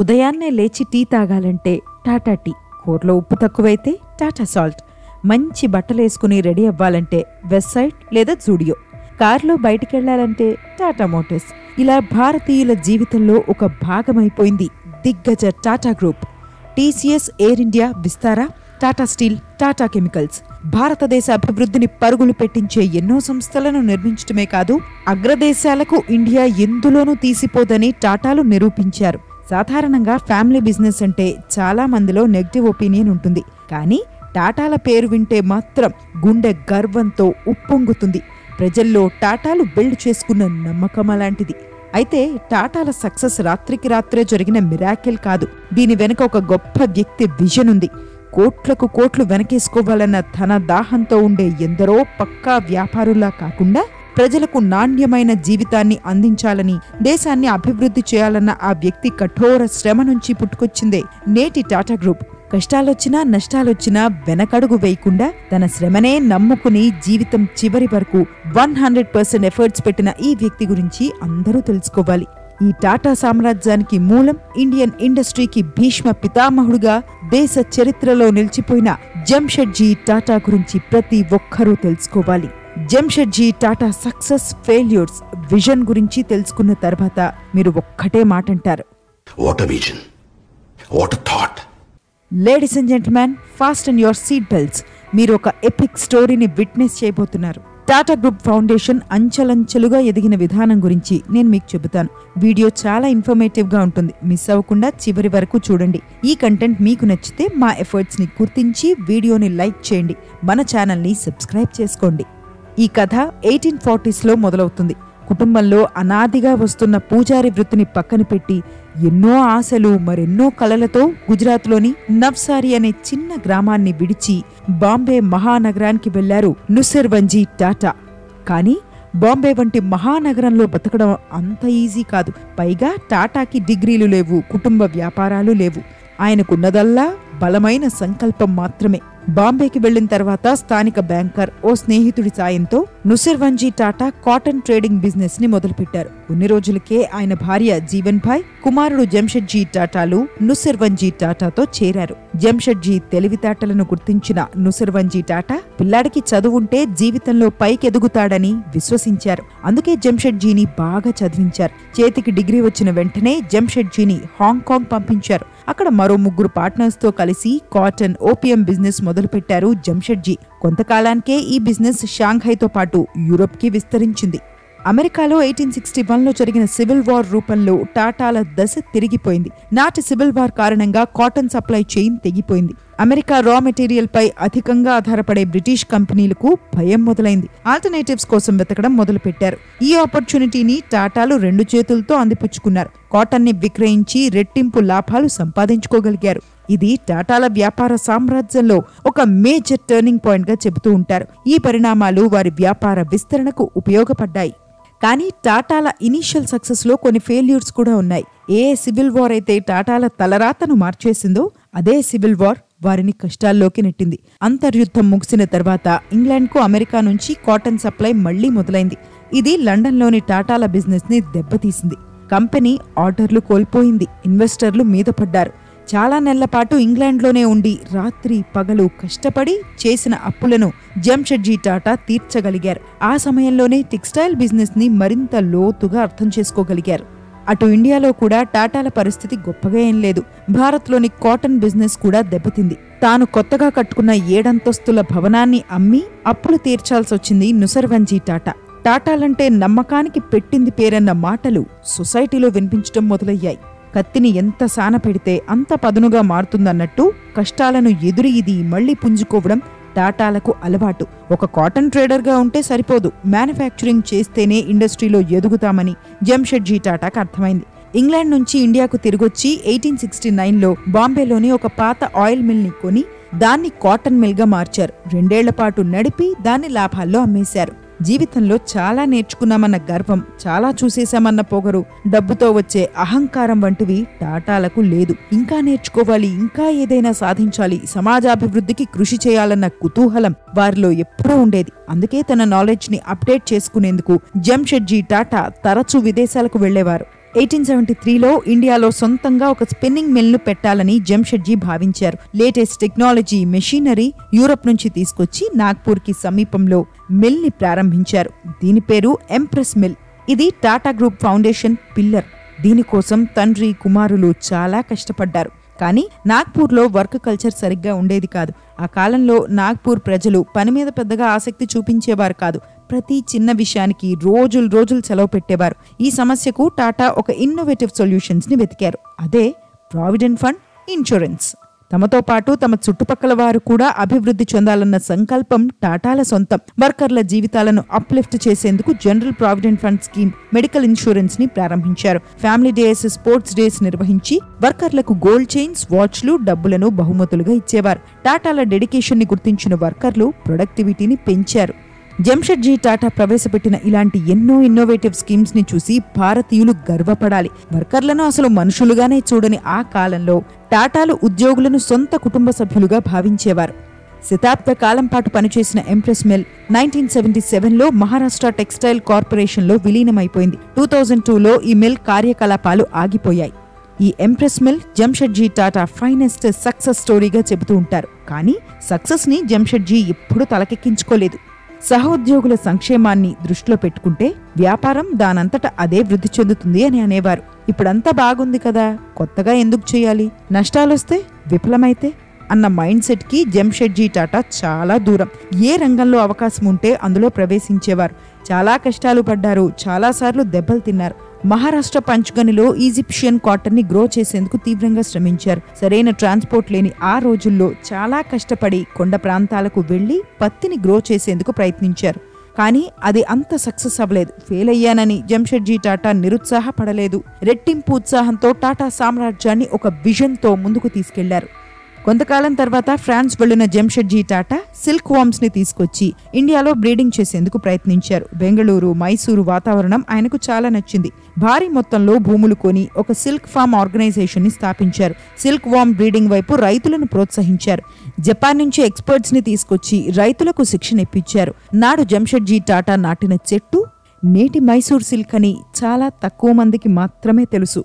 ఉదయాన్నే లేచి tea తాగాలంటే Tata tea, కూరలో ఉప్పు తక్కువైతే టాటా సాల్ట్, మంచి బట్టలేసుకుని రెడీ అవ్వాలంటే వెస్ట్ సైడ్ లేదా జూడియో, కారులో బయటికెళ్లాలంటే టాటా మోటార్స్. ఇలా భారతీయుల జీవితంలో ఒక భాగమైపోయింది దిగ్గజ Tata group. TCS, air India, Vistara, Tata steel, Tata chemicals. భారతదేశ అభివృద్ధిని పరుగులు పెట్టించే ఎన్నో సంస్థలను నిర్మించడమే కాదు, అగ్రదేశాలకు ఇండియా ఎందులోనూ తీసిపోదని టాటాలు నిరూపించారు. సాధారణంగా ఫ్యామిలీ బిజినెస్ అంటే చాలా మందిలో నెగటివ్ ఒపీనియన్ ఉంటుంది. కానీ టాటాల పేరు వింటే మాత్రం గుండె గర్వంతో ఉప్పొంగుతుంది. ప్రజల్లో టాటాలు బిల్డ్ చేసుకున్న నమ్మకం అలాంటిది. అయితే టాటాల సక్సెస్ రాత్రికి రాత్రే జరిగిన మిరాకిల్ కాదు. దీని వెనుక ఒక గొప్ప వ్యక్తి విజన్ ఉంది. కోట్లకు కోట్లు వెనకేసుకోవాలన్న ధన దాహంతో ఉండే ఎందరో పక్కా వ్యాపారులా కాకుండా ప్రజలకు నాణ్యమైన జీవితాన్ని అందించాలని, దేశాన్ని అభివృద్ధి చేయాలన్న ఆ వ్యక్తి కఠోర శ్రమ నుంచి పుట్టుకొచ్చిందే నేటి టాటా గ్రూప్. కష్టాలొచ్చినా నష్టాలొచ్చినా వెనకడుగు వేయకుండా తన శ్రమనే నమ్ముకుని జీవితం చివరి వరకు 100% ఎఫర్ట్స్ పెట్టిన ఈ వ్యక్తి గురించి అందరూ తెలుసుకోవాలి. ఈ టాటా సామ్రాజ్యానికి మూలం, ఇండియన్ ఇండస్ట్రీకి భీష్మ పితామహుడుగా దేశ చరిత్రలో నిలిచిపోయిన జంషెడ్జీ టాటా గురించి ప్రతి ఒక్కరూ తెలుసుకోవాలి. Jamsetji Tata success, failures, vision గురించి తెలుసుకున్న తర్వాత మీరు ఒక్కటే మాట అంటారు, what a vision, what a thought. Ladies and gentlemen, fasten your seat belts. మీరు ఒక ఎపిక్ స్టోరీని విట్నెస్ చేయబోతున్నారు. టాటా గ్రూప్ ఫౌండేషన్ అంచెలంచెలుగా ఎదిగిన విధానం గురించి నేను మీకు చెబుతాను. వీడియో చాలా ఇన్ఫర్మేటివ్ గా ఉంటుంది. మిస్ అవ్వకుండా చివరి వరకు చూడండి. ఈ కంటెంట్ మీకు నచ్చితే మా ఎఫర్ట్స్ ని గుర్తించి వీడియోని లైక్ చేయండి, మన ఛానల్ ని సబ్స్క్రైబ్ చేసుకోండి. ఈ కథ 1840s లో మొదలవుతుంది. కుటుంబంలో అనాదిగా వస్తున్న పూజారి వృత్తిని పక్కన పెట్టి ఎన్నో ఆశలు, మరెన్నో కలలతో గుజరాత్లోని నవ్సారి అనే చిన్న గ్రామాన్ని విడిచి బాంబే మహానగరానికి వెళ్లారు నుసిర్వంజీ టాటా. కానీ బాంబే వంటి మహానగరంలో బతకడం అంత ఈజీ కాదు. పైగా టాటాకి డిగ్రీలు లేవు, కుటుంబ వ్యాపారాలు లేవు. ఆయనకున్నదల్లా బలమైన సంకల్పం మాత్రమే. బాంబేకి వెళ్లిన తర్వాత స్థానిక బ్యాంకర్ ఓ స్నేహితుడి సాయంతో నుసిర్వంజీ టాటా కాటన్ ట్రేడింగ్ బిజినెస్ ని మొదలుపెట్టారు. కొన్ని రోజులకే ఆయన భార్య జీవన్ భాయ్, కుమారుడు జంషెడ్జీ టాటాలు నుసిర్వంజీ టాటాతో చేరారు. జంషెడ్జీ తెలివితేటలను గుర్తించిన నుసిర్వంజీ టాటా పిల్లాడికి చదువుంటే జీవితంలో పైకెదుగుతాడని విశ్వసించారు. అందుకే జంషెడ్జీని బాగా చదివించారు. చేతికి డిగ్రీ వచ్చిన వెంటనే జంషెడ్జీని హాంకాంగ్ పంపించారు. అక్కడ మరో 3 పార్ట్నర్స్ తో కలిసి కాటన్, ఓపియం బిజినెస్ మొదలుపెట్టారు జంషెడ్జీ. కొంతకాలానికే ఈ బిజినెస్ షాంఘైతో పాటు యూరోప్ కి విస్తరించింది. అమెరికాలో 1861లో జరిగిన సివిల్ వార్ రూపంలో టాటాల దశ తిరిగిపోయింది. నాటి సివిల్ వార్ కారణంగా కాటన్ సప్లై చైన్ తెగిపోయింది. అమెరికా రా మెటీరియల్ పై అధికంగా ఆధారపడే బ్రిటిష్ కంపెనీలకు భయం మొదలైంది. ఆల్టర్నేటివ్స్ కోసం వెతకడం మొదలుపెట్టారు. ఈ ఆపర్చునిటీని టాటాలు 2 చేతులతో అందిపుచ్చుకున్నారు. కాటన్ ని విక్రయించి రెట్టింపు లాభాలు సంపాదించుకోగలిగారు. ఇది టాటాల వ్యాపార సామ్రాజ్యంలో ఒక మేజర్ టర్నింగ్ పాయింట్ గా చెబుతూ ఉంటారు. ఈ పరిణామాలు వారి వ్యాపార విస్తరణకు ఉపయోగపడ్డాయి. కానీ టాటాల ఇనీషియల్ సక్సెస్ లో కొన్ని ఫెయిల్యూర్స్ కూడా ఉన్నాయి. ఏ సివిల్ వార్ అయితే టాటాల తలరాతను మార్చేసిందో అదే సివిల్ వార్ వారిని కష్టాల్లోకి నెట్టింది. అంతర్యుద్ధం ముగిసిన తర్వాత ఇంగ్లాండ్కు అమెరికా నుంచి కాటన్ సప్లై మళ్లీ మొదలైంది. ఇది లండన్లోని టాటాల బిజినెస్ ని దెబ్బతీసింది. కంపెనీ ఆర్డర్లు కోల్పోయింది. ఇన్వెస్టర్లు మీద పడ్డారు. చాలా నెలల పాటు ఇంగ్లాండ్లోనే ఉండి రాత్రి పగలు కష్టపడి చేసిన అప్పులను జంషెడ్జీ టాటా తీర్చగలిగారు. ఆ సమయంలోనే టెక్స్టైల్ బిజినెస్ ని మరింత లోతుగా అర్థం చేసుకోగలిగారు. అటు ఇండియాలో కూడా టాటాల పరిస్థితి గొప్పగా ఏం లేదు. భారత్లోని కాటన్ బిజినెస్ కూడా దెబ్బతింది. తాను కొత్తగా కట్టుకున్న 7 అంతస్తుల భవనాన్ని అమ్మి అప్పులు తీర్చాల్సొచ్చింది నుసిర్వంజీ టాటా. టాటాలంటే నమ్మకానికి పెట్టింది పేరన్న మాటలు సొసైటీలో వినిపించడం మొదలయ్యాయి. కత్తిని ఎంత సాన పెడితే అంత పదునుగా మారుతుందన్నట్టు కష్టాలను ఎదురీది మళ్లీ పుంజుకోవడం టాటాలకు అలవాటు. ఒక కాటన్ ట్రేడర్గా ఉంటే సరిపోదు, మ్యానుఫ్యాక్చరింగ్ చేస్తేనే ఇండస్ట్రీలో ఎదుగుతామని జంషెడ్జీ టాటాకు అర్థమైంది. ఇంగ్లాండ్ నుంచి ఇండియాకు తిరిగొచ్చి 1869లో బాంబేలోని ఒక పాత ఆయిల్ మిల్ ని కొని దాన్ని కాటన్ మిల్ గా మార్చారు. 2 ఏళ్ల పాటు నడిపి దాన్ని లాభాల్లో అమ్మేశారు. జీవితంలో చాలా నేర్చుకున్నామన్న గర్వం, చాలా చూసేశామన్న పొగరు, డబ్బుతో వచ్చే అహంకారం వంటివి టాటాలకు లేదు. ఇంకా నేర్చుకోవాలి, ఇంకా ఏదైనా సాధించాలి, సమాజాభివృద్ధికి కృషి చేయాలన్న కుతూహలం వారిలో ఎప్పుడూ ఉండేది. అందుకే తన నాలెడ్జ్ ని అప్డేట్ చేసుకునేందుకు జంషెడ్జీ టాటా తరచూ విదేశాలకు వెళ్లేవారు. 1873లో ఇండియాలో సొంతంగా ఒక స్పిన్నింగ్ మిల్ను పెట్టాలని జంషెడ్జీ భావించారు. లేటెస్ట్ టెక్నాలజీ, మెషినరీ యూరప్ నుంచి తీసుకొచ్చి నాగ్పూర్కి సమీపంలో మిల్ని ప్రారంభించారు. దీని పేరు ఎంప్రెస్ మిల్. ఇది టాటా గ్రూప్ ఫౌండేషన్ పిల్లర్. దీనికోసం తండ్రి, కుమారులు చాలా కష్టపడ్డారు. కానీ నాగ్పూర్లో వర్క్ కల్చర్ సరిగ్గా ఉండేది కాదు. ఆ కాలంలో నాగ్పూర్ ప్రజలు పని మీద పెద్దగా ఆసక్తి చూపించేవారు కాదు. ప్రతి చిన్న విషయానికి రోజులు సెలవు పెట్టేవారు. ఈ సమస్యకు టాటా ఒక ఇన్నోవేటివ్ సొల్యూషన్స్ ని వెతికారు. అదే ప్రావిడెంట్ ఫండ్ ఇన్సూరెన్స్. తమతో పాటు తమ చుట్టుపక్కల వారు కూడా అభివృద్ధి చెందాలన్న సంకల్పం టాటాల సొంతం. వర్కర్ల జీవితాలను అప్లిఫ్ట్ చేసేందుకు general provident fund scheme, medical insurance ని ప్రారంభించారు. ఫ్యామిలీ డేస్, స్పోర్ట్స్ డేస్ నిర్వహించి వర్కర్లకు గోల్డ్ చైన్స్, వాచ్లు, డబ్బులను బహుమతులుగా ఇచ్చేవారు. టాటాల డెడికేషన్ ని గుర్తించిన వర్కర్లు ప్రొడక్టివిటీని పెంచారు. జంషెడ్జీ టాటా ప్రవేశపెట్టిన ఇలాంటి ఎన్నో ఇన్నోవేటివ్ స్కీమ్స్ ని చూసి భారతీయులు గర్వపడాలి. వర్కర్లను అసలు మనుషులుగానే చూడని ఆ కాలంలో టాటాలు ఉద్యోగులను సొంత కుటుంబ సభ్యులుగా భావించేవారు. శతాబ్ద కాలం పాటు పనిచేసిన ఎంప్రెస్ మిల్ 1977లో మహారాష్ట్ర టెక్స్టైల్ కార్పొరేషన్లో విలీనమైపోయింది. 2002లో ఈ మిల్ కార్యకలాపాలు ఆగిపోయాయి. ఈ empress mill Jamshedji Tata finest success స్టోరీగా చెబుతూ ఉంటారు. కానీ సక్సెస్ ని జంషెడ్జీ ఎప్పుడూ తలకెక్కించుకోలేదు. సహోద్యోగుల సంక్షేమాన్ని దృష్టిలో పెట్టుకుంటే వ్యాపారం దానంతట అదే వృద్ధి చెందుతుంది అని అనేవారు. ఇప్పుడంతా బాగుంది కదా, కొత్తగా ఎందుకు చేయాలి, నష్టాలొస్తే, విఫలమైతే అన్న మైండ్ సెట్ కి జంషెడ్జీ టాటా చాలా దూరం. ఏ రంగంలో అవకాశం ఉంటే అందులో ప్రవేశించేవారు. చాలా కష్టాలు పడ్డారు, చాలాసార్లు దెబ్బలు తిన్నారు. మహారాష్ట్ర పంచ్గనిలో ఈజిప్షియన్ కాటన్ ని గ్రో చేసేందుకు తీవ్రంగా శ్రమించారు. సరైన ట్రాన్స్పోర్ట్ లేని ఆ రోజుల్లో చాలా కష్టపడి కొండ ప్రాంతాలకు వెళ్లి పత్తిని గ్రో చేసేందుకు ప్రయత్నించారు. కానీ అది అంత సక్సెస్ అవ్వలేదు. ఫెయిల్ అయ్యానని జంషెడ్జీ టాటా నిరుత్సాహపడలేదు. రెట్టింపు ఉత్సాహంతో టాటా సామ్రాజ్యాన్ని ఒక విజన్తో ముందుకు తీసుకెళ్లారు. కొంతకాలం తర్వాత ఫ్రాన్స్ వెళ్లిన జంషెడ్జీ టాటా సిల్క్ వామ్స్ ని తీసుకొచ్చి ఇండియాలో బ్రీడింగ్ చేసేందుకు ప్రయత్నించారు. బెంగళూరు, మైసూరు వాతావరణం ఆయనకు చాలా నచ్చింది. భారీ మొత్తంలో భూములు కొని ఒక సిల్క్ ఫార్మ్ ఆర్గనైజేషన్ ని స్థాపించారు. సిల్క్ వామ్ బ్రీడింగ్ వైపు రైతులను ప్రోత్సహించారు. జపాన్ నుంచి ఎక్స్పర్ట్స్ ని తీసుకొచ్చి రైతులకు శిక్షణ ఇప్పించారు. నాడు జంషెడ్జీ టాటా నాటిన చెట్టు నేటి మైసూర్ సిల్క్ అని చాలా తక్కువ మందికి మాత్రమే తెలుసు.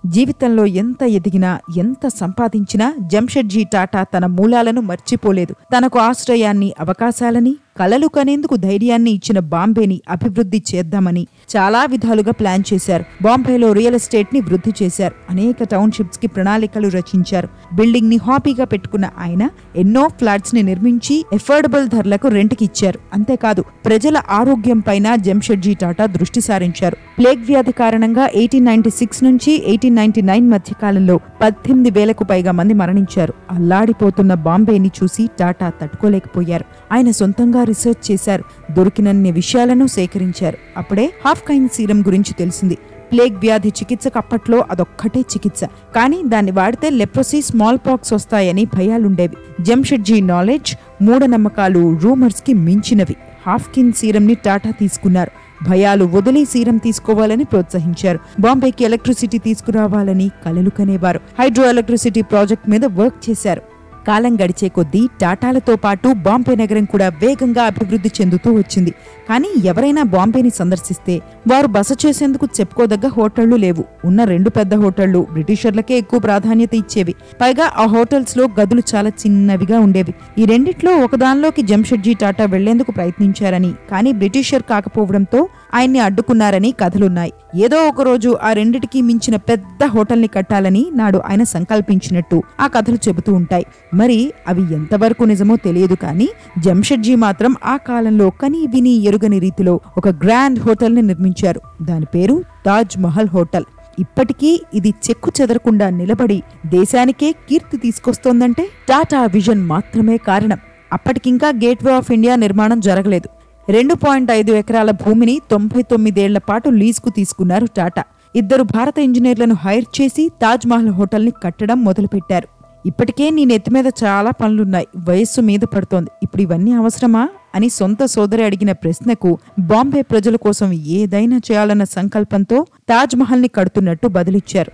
జీవితంలో ఎంత ఎదిగినా, ఎంత సంపాదించినా జంషెడ్జీ టాటా తన మూలాలను మర్చిపోలేదు. తనకు ఆశ్రయాన్ని, అవకాశాలని, కలలు కనేందుకు ధైర్యాన్ని ఇచ్చిన బాంబేని అభివృద్ధి చేద్దామని చాలా విధాలుగా ప్లాన్ చేశారు. బాంబేలో రియల్ ఎస్టేట్ ని వృద్ధి చేశారు. అనేక టౌన్షిప్స్ కి ప్రణాళికలు రచించారు. బిల్డింగ్ ని హాబీగా పెట్టుకున్న ఆయన ఎన్నో ఫ్లాట్స్ ని నిర్మించి ఎఫోర్డబుల్ ధరలకు రెంట్కి ఇచ్చారు. అంతేకాదు ప్రజల ఆరోగ్యం పైన జంషెడ్జీ టాటా దృష్టి సారించారు. ప్లేగ్ వ్యాధి కారణంగా 1896 నుంచి 1899 మధ్య కాలంలో 18,000కు పైగా మంది మరణించారు. అల్లాడిపోతున్న బాంబేని చూసి టాటా తట్టుకోలేకపోయారు. ఆయన సొంతంగా రీసెర్చ్ చేశారు. దొరికినన్ని విషయాలను సేకరించారు. అప్పుడే హాఫ్కైన్ సీరం గురించి తెలిసింది. ప్లేగ్ వ్యాధి చికిత్సకు అప్పట్లో అదొక్కటే చికిత్స. కానీ దాన్ని వాడితే లెప్రసీ, స్మాల్ పాక్స్ వస్తాయని భయాలుండేవి. జంషెడ్జీ నాలెడ్జ్, మూఢనమ్మకాలు, రూమర్స్ కి మించినవి. హాఫ్కిన్ సీరం ని టాటా తీసుకున్నారు. భయాలు వదిలి సీరం తీసుకోవాలని ప్రోత్సహించారు. బాంబేకి ఎలక్ట్రిసిటీ తీసుకురావాలని కలలు కనేవారు. హైడ్రో ఎలక్ట్రిసిటీ ప్రాజెక్ట్ మీద వర్క్ చేశారు. కాలం గడిచే కొద్దీ టాటాలతో పాటు బాంబే నగరం కూడా వేగంగా అభివృద్ధి చెందుతూ వచ్చింది. కానీ ఎవరైనా బాంబేని సందర్శిస్తే వారు బస చేసేందుకు చెప్పుకోదగ్గ హోటళ్లు లేవు. ఉన్న 2 పెద్ద హోటళ్లు బ్రిటిషర్లకే ఎక్కువ ప్రాధాన్యత ఇచ్చేవి. పైగా ఆ హోటల్స్ లో గదులు చాలా చిన్నవిగా ఉండేవి. ఈ రెండిట్లో ఒకదానిలోకి జంషెడ్జీ టాటా వెళ్లేందుకు ప్రయత్నించారని, కానీ బ్రిటిషర్ కాకపోవడంతో ఆయన్ని అడ్డుకున్నారని కథలున్నాయి. ఏదో ఒక రోజు ఆ రెండిటికి మించిన పెద్ద హోటల్ని కట్టాలని నాడు ఆయన సంకల్పించినట్టు ఆ కథలు చెబుతూ ఉంటాయి. మరి అవి ఎంతవరకు నిజమో తెలియదు. కానీ జంషెడ్జీ మాత్రం ఆ కాలంలో కని విని ఎరుగని రీతిలో ఒక గ్రాండ్ హోటల్ ని నిర్మించారు. దాని పేరు తాజ్ మహల్ హోటల్. ఇప్పటికీ ఇది చెక్కు చెదరకుండా నిలబడి దేశానికే కీర్తి తీసుకొస్తోందంటే టాటా విజన్ మాత్రమే కారణం. అప్పటికింకా గేట్వే ఆఫ్ ఇండియా నిర్మాణం జరగలేదు. 2.5 ఎకరాల భూమిని 99 ఏళ్ల పాటు లీజుకు తీసుకున్నారు టాటా. 2 భారత ఇంజనీర్లను హైర్ చేసి తాజ్ మహల్ హోటల్ ని కట్టడం మొదలుపెట్టారు. ఇప్పటికే నీ నెత్తి మీద చాలా పనులున్నాయి, వయస్సు మీద పడుతోంది, ఇప్పుడు ఇవన్నీ అవసరమా అని సొంత సోదరి అడిగిన ప్రశ్నకు బాంబే ప్రజల కోసం ఏదైనా చేయాలన్న సంకల్పంతో తాజ్ మహల్ ని కడుతున్నట్టు బదిలిచ్చారు.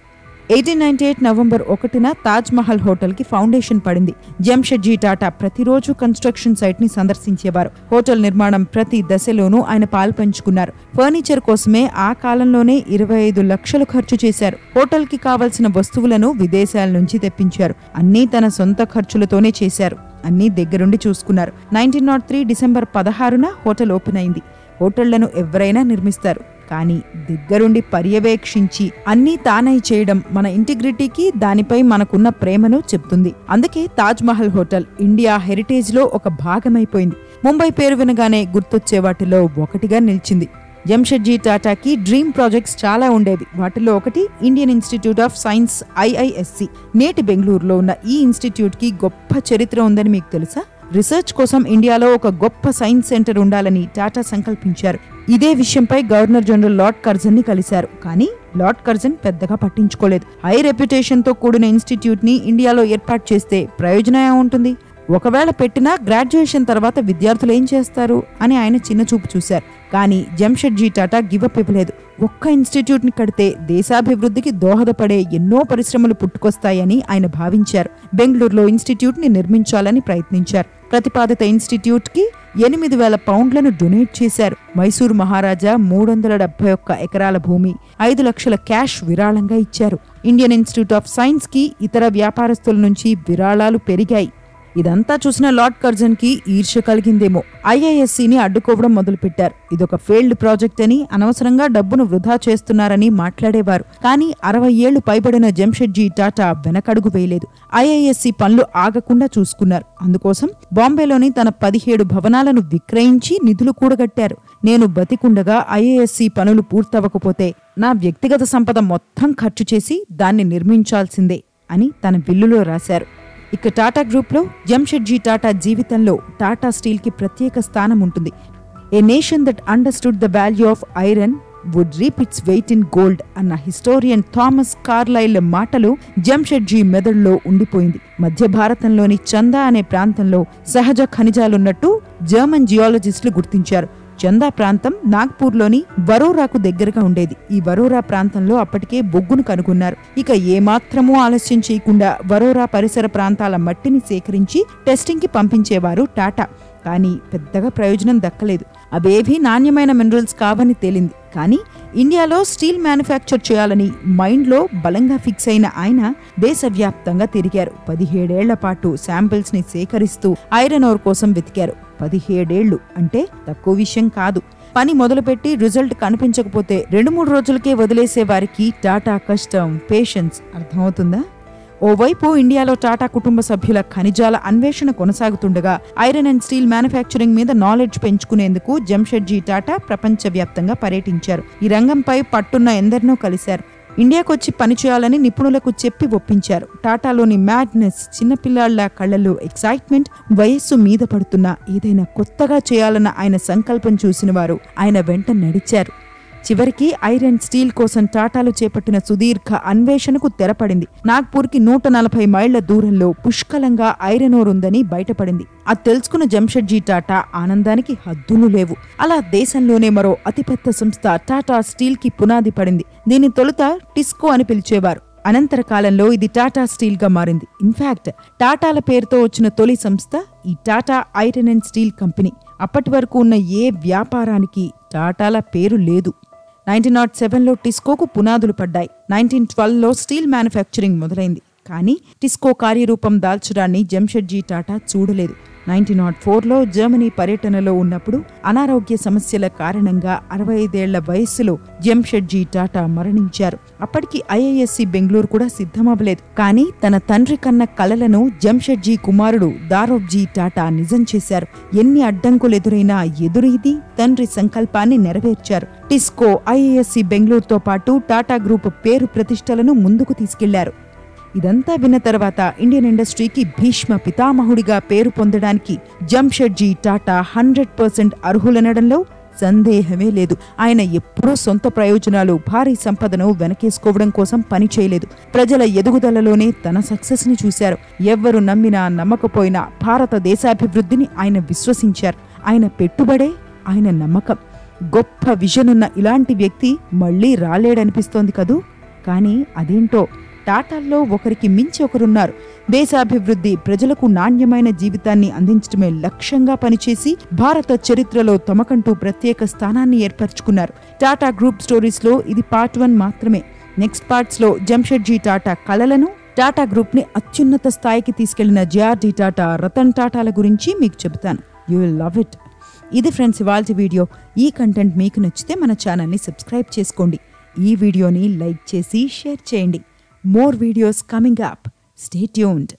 1898 నవంబర్ 1న తాజ్ మహల్ హోటల్ కి ఫౌండేషన్ పడింది. జంషెడ్జీ టాటా ప్రతిరోజు కన్స్ట్రక్షన్ సైట్ ని సందర్శించేవారు. హోటల్ నిర్మాణం ప్రతి దశలోనూ ఆయన పాల్పంచుకున్నారు. ఫర్నిచర్ కోసమే ఆ కాలంలోనే 25 లక్షలు ఖర్చు చేశారు. హోటల్ కి కావలసిన వస్తువులను విదేశాల నుంచి తెప్పించారు. అన్నీ తన సొంత ఖర్చులతోనే చేశారు. అన్నీ దగ్గరుండి చూసుకున్నారు. 1903 డిసెంబర్ 16న హోటల్ ఓపెన్ అయింది. హోటళ్లను ఎవరైనా నిర్మిస్తారు, కానీ దగ్గరుండి పర్యవేక్షించి అన్నీ తానై చేయడం మన ఇంటిగ్రిటీకి, దానిపై మనకున్న ప్రేమను చెప్తుంది. అందుకే Taj Mahal hotel India heritage లో ఒక భాగమైపోయింది. ముంబై పేరు వినగానే గుర్తొచ్చే వాటిలో ఒకటిగా నిలిచింది. జంషెడ్జీ టాటాకి డ్రీమ్ ప్రాజెక్ట్స్ చాలా ఉండేవి. వాటిలో ఒకటి Indian institute of science IISc. నేటి బెంగళూరులో ఉన్న ఈ ఇన్స్టిట్యూట్ కి గొప్ప చరిత్ర ఉందని మీకు తెలుసా? రీసెర్చ్ కోసం ఇండియాలో ఒక గొప్ప సైన్స్ సెంటర్ ఉండాలని టాటా సంకల్పించారు. ఇదే విషయంపై గవర్నర్ జనరల్ లార్డ్ కర్జన్ ని కలిశారు. కానీ లార్డ్ కర్జన్ పెద్దగా పట్టించుకోలేదు. హై రెప్యుటేషన్ తో కూడిన ఇన్స్టిట్యూట్ ని ఇండియాలో ఏర్పాటు చేస్తే ప్రయోజనం ఏముంటుంది? ఒకవేళ పెట్టినా గ్రాడ్యుయేషన్ తర్వాత విద్యార్థులు ఏం చేస్తారు అని ఆయన చిన్న చూపు చూశారు. కానీ జంషెడ్జీ టాటా గివప్ ఇవ్వలేదు. ఒక్క ఇన్స్టిట్యూట్ ని కడితే దేశాభివృద్ధికి దోహదపడే ఎన్నో పరిశ్రమలు పుట్టుకొస్తాయని ఆయన భావించారు. బెంగళూరులో ఇన్స్టిట్యూట్ ని నిర్మించాలని ప్రయత్నించారు. ప్రతిపాదిత ఇన్స్టిట్యూట్ కి 8,000 పౌండ్లను డొనేట్ చేశారు. మైసూరు మహారాజా 371 ఎకరాల భూమి, 5 లక్షల క్యాష్ విరాళంగా ఇచ్చారు. ఇండియన్ ఇన్స్టిట్యూట్ ఆఫ్ సైన్స్ కి ఇతర వ్యాపారస్తుల నుంచి విరాళాలు పెరిగాయి. ఇదంతా చూసిన లార్డ్ కర్జన్ కి ఈర్ష్య కలిగిందేమో. IIScని అడ్డుకోవడం మొదలుపెట్టారు. ఇదొక ఫెయిల్డ్ ప్రాజెక్ట్ అని, అనవసరంగా డబ్బును వృధా చేస్తున్నారని మాట్లాడేవారు. కానీ 60 ఏళ్లు పైబడిన జంషెడ్జీ టాటా వెనకడుగు వేయలేదు. IISc పనులు ఆగకుండా చూసుకున్నారు. అందుకోసం బాంబేలోని తన 17 భవనాలను విక్రయించి నిధులు కూడగట్టారు. నేను బతికుండగా IISc పనులు పూర్తవకపోతే నా వ్యక్తిగత సంపద మొత్తం ఖర్చు చేసి దాన్ని నిర్మించాల్సిందే అని తన బిల్లులో రాశారు. ఇక టాటా గ్రూప్లో జంషెడ్జీ టాటా జీవితంలో టాటా స్టీల్ కి ప్రత్యేక స్థానం ఉంటుంది. A nation that understood the value of iron would reap its weight in gold అన్న హిస్టోరియన్ థామస్ కార్లైల్ మాటలు జంషెడ్జీ మెదడులో ఉండిపోయింది. మధ్య భారతంలోని చందా అనే ప్రాంతంలో సహజ ఖనిజాలున్నట్టు జర్మన్ జియాలజిస్టులు గుర్తించారు. చందా ప్రాంతం నాగ్పూర్లోని వరోరాకు దగ్గరగా ఉండేది. ఈ వరోరా ప్రాంతంలో అప్పటికే బొగ్గును కనుగొన్నారు. ఇక ఏమాత్రమూ ఆలస్యం చేయకుండా వరోరా పరిసర ప్రాంతాల మట్టిని సేకరించి టెస్టింగ్ కి పంపించేవారు టాటా. కానీ పెద్దగా ప్రయోజనం దక్కలేదు. అవేవీ నాణ్యమైన మినరల్స్ కావని తేలింది. కానీ ఇండియాలో స్టీల్ మ్యానుఫ్యాక్చర్ చేయాలని మైండ్లో బలంగా ఫిక్స్ అయిన ఆయన దేశవ్యాప్తంగా తిరిగారు. 17 ఏళ్ల పాటు శాంపిల్స్ ని సేకరిస్తూ ఐరన్ ఓర్ కోసం వెతికారు. 17 ఏళ్లు అంటే తక్కువ విషయం కాదు. పని మొదలుపెట్టి రిజల్ట్ కనిపించకపోతే 2-3 రోజులకే వదిలేసే వారికి టాటా కష్టం, పేషెన్స్ అర్థమవుతుందా? ఓవైపు ఇండియాలో టాటా కుటుంబ సభ్యుల ఖనిజాల అన్వేషణ కొనసాగుతుండగా ఐరన్ అండ్ స్టీల్ మ్యానుఫ్యాక్చరింగ్ మీద నాలెడ్జ్ పెంచుకునేందుకు జంషెడ్జీ టాటా ప్రపంచవ్యాప్తంగా పర్యటించారు. ఈ రంగంపై పట్టున్న ఎందరినో కలిశారు. ఇండియాకొచ్చి పనిచేయాలని నిపుణులకు చెప్పి ఒప్పించారు. టాటాలోని మ్యాడ్నెస్, చిన్నపిల్లాళ్ల కళ్లలో ఎక్సైట్మెంట్, వయస్సు మీద పడుతున్న ఏదైనా కొత్తగా చేయాలన్న ఆయన సంకల్పం చూసిన వారు ఆయన వెంట నడిచారు. చివరికి ఐరన్ స్టీల్ కోసం టాటాలు చేపట్టిన సుదీర్ఘ అన్వేషణకు తెరపడింది. నాగ్పూర్కి 140 మైళ్ల దూరంలో పుష్కలంగా ఐరన్ ఓర్ ఉందని బయటపడింది. అది తెలుసుకున్న జంషెడ్జీ టాటా ఆనందానికి హద్దులు లేవు. అలా దేశంలోనే మరో అతిపెద్ద సంస్థ టాటా స్టీల్ కి పునాది పడింది. దీని తొలుత టిస్కో అని పిలిచేవారు. అనంతర కాలంలో ఇది టాటా స్టీల్ గా మారింది. ఇన్ఫాక్ట్ టాటాల పేరుతో వచ్చిన తొలి సంస్థ ఈ Tata iron and steel company. అప్పటి వరకు ఉన్న ఏ వ్యాపారానికి టాటాల పేరు లేదు. 1907లో టిస్కోకు పునాదులు పడ్డాయి. 1912లో స్టీల్ మ్యానుఫ్యాక్చరింగ్ మొదలైంది. కానీ టిస్కో కార్యరూపం దాల్చడాన్ని జంషెడ్జీ టాటా చూడలేదు. 1904లో జర్మనీ పర్యటనలో ఉన్నప్పుడు అనారోగ్య సమస్యల కారణంగా 65 ఏళ్ల వయస్సులో జంషెడ్జీ టాటా మరణించారు. అప్పటికి IISc బెంగళూరు కూడా సిద్ధమవ్వలేదు. కానీ తన తండ్రి కన్న కలలను జంషెడ్జీ కుమారుడు దారోబ్జీ టాటా నిజం చేశారు. ఎన్ని అడ్డంకులు ఎదురైనా ఎదురీది తండ్రి సంకల్పాన్ని నెరవేర్చారు. టిస్కో, IISc బెంగళూరుతో పాటు టాటా గ్రూప్ పేరు ప్రతిష్టలను ముందుకు తీసుకెళ్లారు. ఇదంతా విన్న తర్వాత ఇండియన్ ఇండస్ట్రీకి భీష్మ పితామహుడిగా పేరు పొందడానికి జంషెడ్జీ టాటా 100% అర్హులనడంలో సందేహమే లేదు. ఆయన ఎప్పుడూ సొంత ప్రయోజనాలు, భారీ సంపదను వెనకేసుకోవడం కోసం పని చేయలేదు. ప్రజల ఎదుగుదలలోనే తన సక్సెస్ ని చూశారు. ఎవ్వరు నమ్మినా నమ్మకపోయినా భారతదేశాభివృద్ధిని ఆయన విశ్వసించారు. ఆయన పెట్టుబడే ఆయన నమ్మకం. గొప్ప విజన్ ఉన్న ఇలాంటి వ్యక్తి మళ్లీ రాలేడనిపిస్తోంది కదూ. కానీ అదేంటో టాటాల్లో ఒకరికి మించి ఒకరున్నారు. దేశాభివృద్ధి, ప్రజలకు నాణ్యమైన జీవితాన్ని అందించడమే లక్ష్యంగా పనిచేసి భారత చరిత్రలో తమకంటూ ప్రత్యేక స్థానాన్ని ఏర్పరచుకున్నారు. టాటా గ్రూప్ స్టోరీస్లో ఇది పార్ట్ 1 మాత్రమే. నెక్స్ట్ పార్ట్స్లో జంషెడ్జీ టాటా కలలను, టాటా గ్రూప్ని అత్యున్నత స్థాయికి తీసుకెళ్లిన జేఆర్డీ టాటా, రతన్ టాటాల గురించి మీకు చెబుతాను. You will love it. ఇది ఫ్రెండ్స్ ఇవాల్టి వీడియో. ఈ కంటెంట్ మీకు నచ్చితే మన ఛానల్ని సబ్స్క్రైబ్ చేసుకోండి. ఈ వీడియోని లైక్ చేసి షేర్ చేయండి. More videos coming up. Stay tuned.